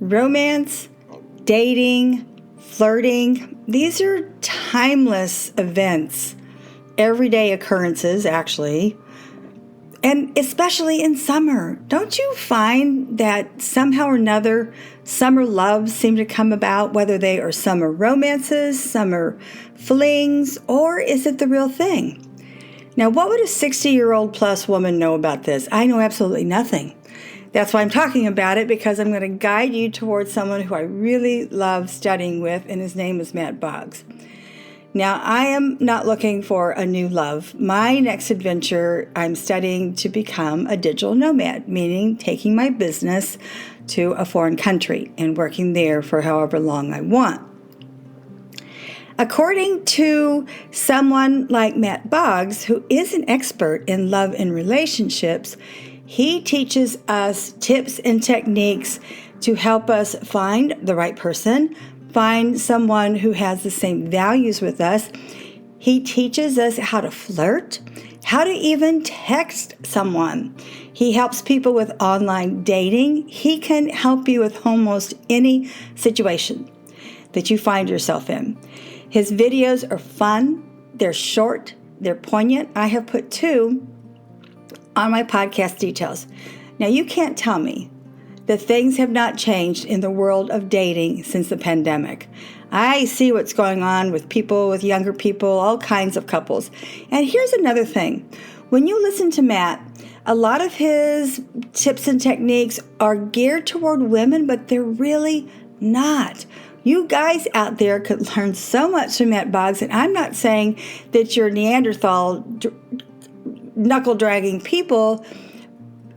Romance, dating, flirting, these are timeless events, everyday occurrences, actually. And especially in summer, don't you find that somehow or another summer loves seem to come about, whether they are summer romances, summer flings, or is it the real thing? Now, what would a 60-year-old plus woman know about this? I know absolutely nothing. That's why I'm talking about it, because I'm going to guide you towards someone who I really love studying with, and his name is Mat Boggs. Now, I am not looking for a new love. My next adventure, I'm studying to become a digital nomad, meaning taking my business to a foreign country and working there for however long I want. According to someone like Mat Boggs, who is an expert in love and relationships, he teaches us tips and techniques to help us find the right person, find someone who has the same values with us. He teaches us how to flirt, how to even text someone. He helps people with online dating. He can help you with almost any situation that you find yourself in. His videos are fun, they're short, they're poignant. I have put 2 on my podcast details. Now, you can't tell me that things have not changed in the world of dating since the pandemic. I see what's going on with people, with younger people, all kinds of couples. And here's another thing. When you listen to Matt, a lot of his tips and techniques are geared toward women, but they're really not. You guys out there could learn so much from Mat Boggs, and I'm not saying that you're Neanderthal knuckle-dragging people.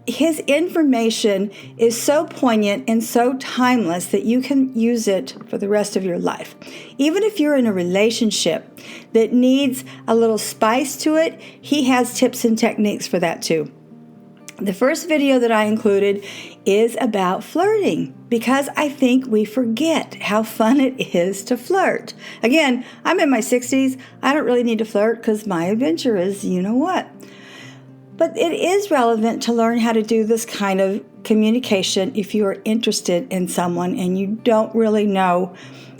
His information is so poignant and so timeless that you can use it for the rest of your life. Even if you're in a relationship that needs a little spice to it, he has tips and techniques for that too. The first video that I included is about flirting, because I think we forget how fun it is to flirt. Again, I'm in my 60s. I don't really need to flirt because my adventure is you know what. But it is relevant to learn how to do this kind of communication if you are interested in someone and you don't really know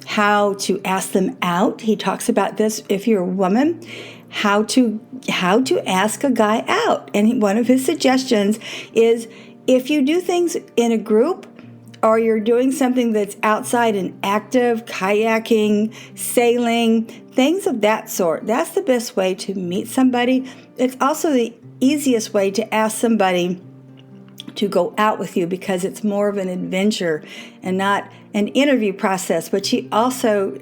how to ask them out. He talks about this if you're a woman, how to ask a guy out. And one of his suggestions is if you do things in a group or you're doing something that's outside and active, kayaking, sailing, things of that sort, that's the best way to meet somebody. It's also the easiest way to ask somebody to go out with you because it's more of an adventure and not an interview process. But he also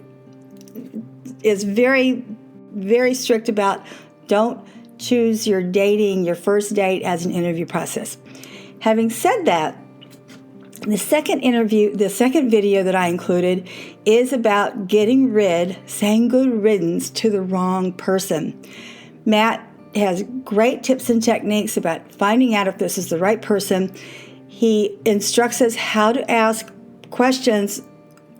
is very, very strict about don't choose your first date as an interview process. Having said that, the second video that I included is about saying good riddance to the wrong person. Matt has great tips and techniques about finding out if this is the right person. He instructs us how to ask questions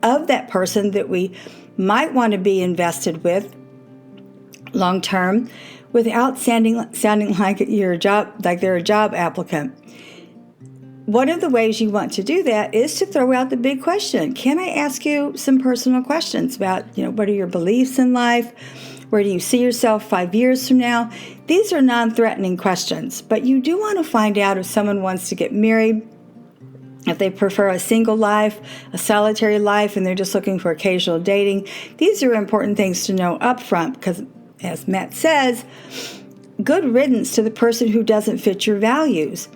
of that person that we might want to be invested with long term without sounding like they're a job applicant. One of the ways you want to do that is to throw out the big question. Can I ask you some personal questions about, what are your beliefs in life? Where do you see yourself 5 years from now? These are non-threatening questions, but you do want to find out if someone wants to get married, if they prefer a single life, a solitary life, and they're just looking for occasional dating. These are important things to know up front because, as Matt says, good riddance to the person who doesn't fit your values.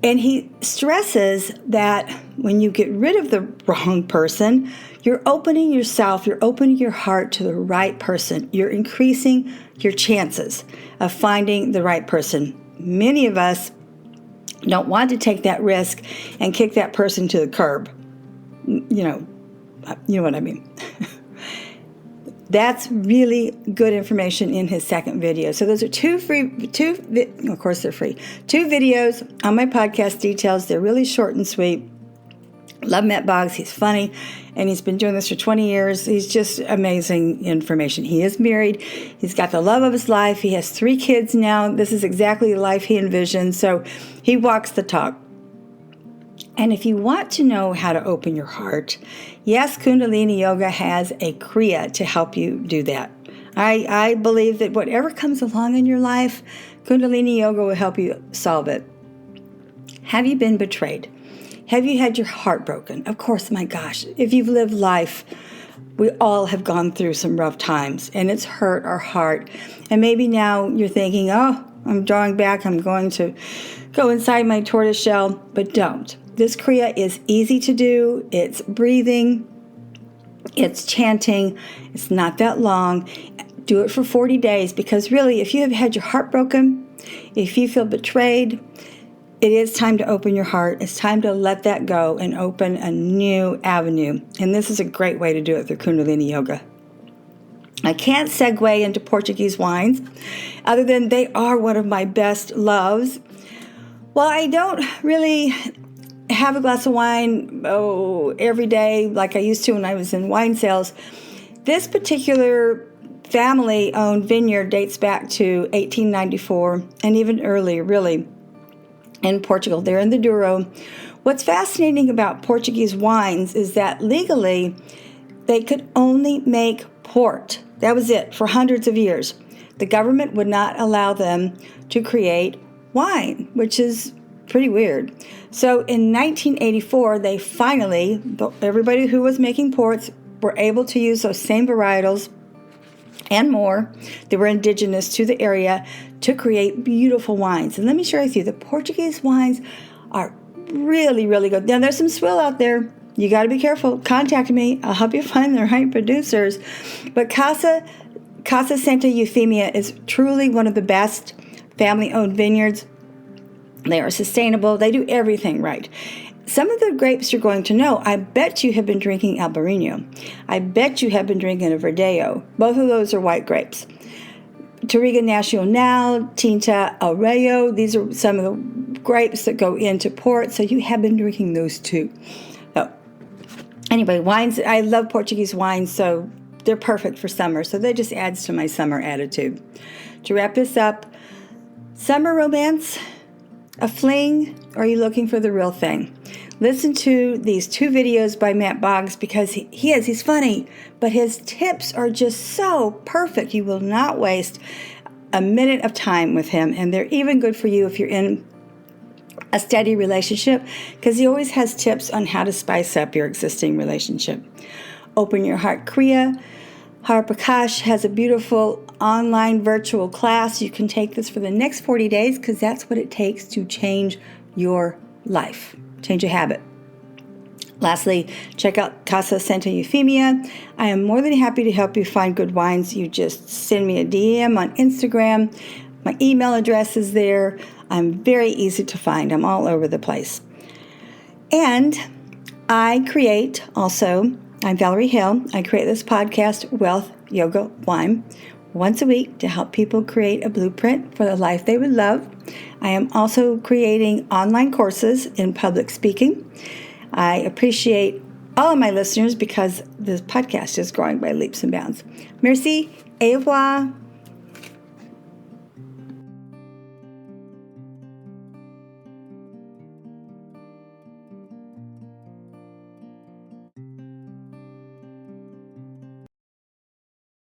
And he stresses that when you get rid of the wrong person, you're opening yourself, you're opening your heart to the right person. You're increasing your chances of finding the right person. Many of us don't want to take that risk and kick that person to the curb. You know what I mean. That's really good information in his second video. So those are of course they're free. 2 videos on my podcast details. They're really short and sweet. Love Mat Boggs. He's funny, and he's been doing this for 20 years. He's just amazing information. He is married. He's got the love of his life. He has 3 kids now. This is exactly the life he envisioned. So he walks the talk. And if you want to know how to open your heart, yes, Kundalini Yoga has a Kriya to help you do that. I believe that whatever comes along in your life, Kundalini Yoga will help you solve it. Have you been betrayed? Have you had your heart broken? Of course, my gosh, if you've lived life, we all have gone through some rough times, and it's hurt our heart. And maybe now you're thinking, oh, I'm drawing back, I'm going to go inside my tortoise shell, but don't. This Kriya is easy to do. It's breathing, it's chanting, it's not that long. Do it for 40 days, because really, if you have had your heart broken, if you feel betrayed, it is time to open your heart. It's time to let that go and open a new avenue. And this is a great way to do it through Kundalini Yoga. I can't segue into Portuguese wines, other than they are one of my best loves. Well, I don't really have a glass of wine every day like I used to when I was in wine sales. This particular family-owned vineyard dates back to 1894 and even earlier, really, in Portugal. They're in the Douro. What's fascinating about Portuguese wines is that legally they could only make port. That was it for hundreds of years. The government would not allow them to create wine, which is pretty weird. So in 1984, they finally, everybody who was making ports were able to use those same varietals and more that were indigenous to the area to create beautiful wines. And let me share with you, the Portuguese wines are really, really good. Now, there's some swill out there. You got to be careful. Contact me. I'll help you find the right producers. But Casa Santa Eufemia is truly one of the best family-owned vineyards. They are sustainable. They do everything right. Some of the grapes you're going to know, I bet you have been drinking Albarino. I bet you have been drinking a Verdeo. Both of those are white grapes. Touriga Nacional, Tinta Arroyo, these are some of the grapes that go into port, so you have been drinking those too. So, anyway, wines, I love Portuguese wines, so they're perfect for summer, so that just adds to my summer attitude. To wrap this up, summer romance, a fling, or are you looking for the real thing? Listen to these 2 videos by Mat Boggs, because he's funny, but his tips are just so perfect. You will not waste a minute of time with him, and they're even good for you if you're in a steady relationship, because he always has tips on how to spice up your existing relationship. Open Your Heart Kriya. Har Prakash has a beautiful online virtual class. You can take this for the next 40 days, because that's what it takes to change your life. Change a habit. Lastly, check out Casa Santa Eufemia. I am more than happy to help you find good wines. You just send me a DM on Instagram. My email address is there. I'm very easy to find. I'm all over the place. And I create also, I'm Valerie Hill. I create this podcast, Wealth, Yoga, Wine, once a week to help people create a blueprint for the life they would love. I am also creating online courses in public speaking. I appreciate all of my listeners, because this podcast is growing by leaps and bounds. Merci, au revoir.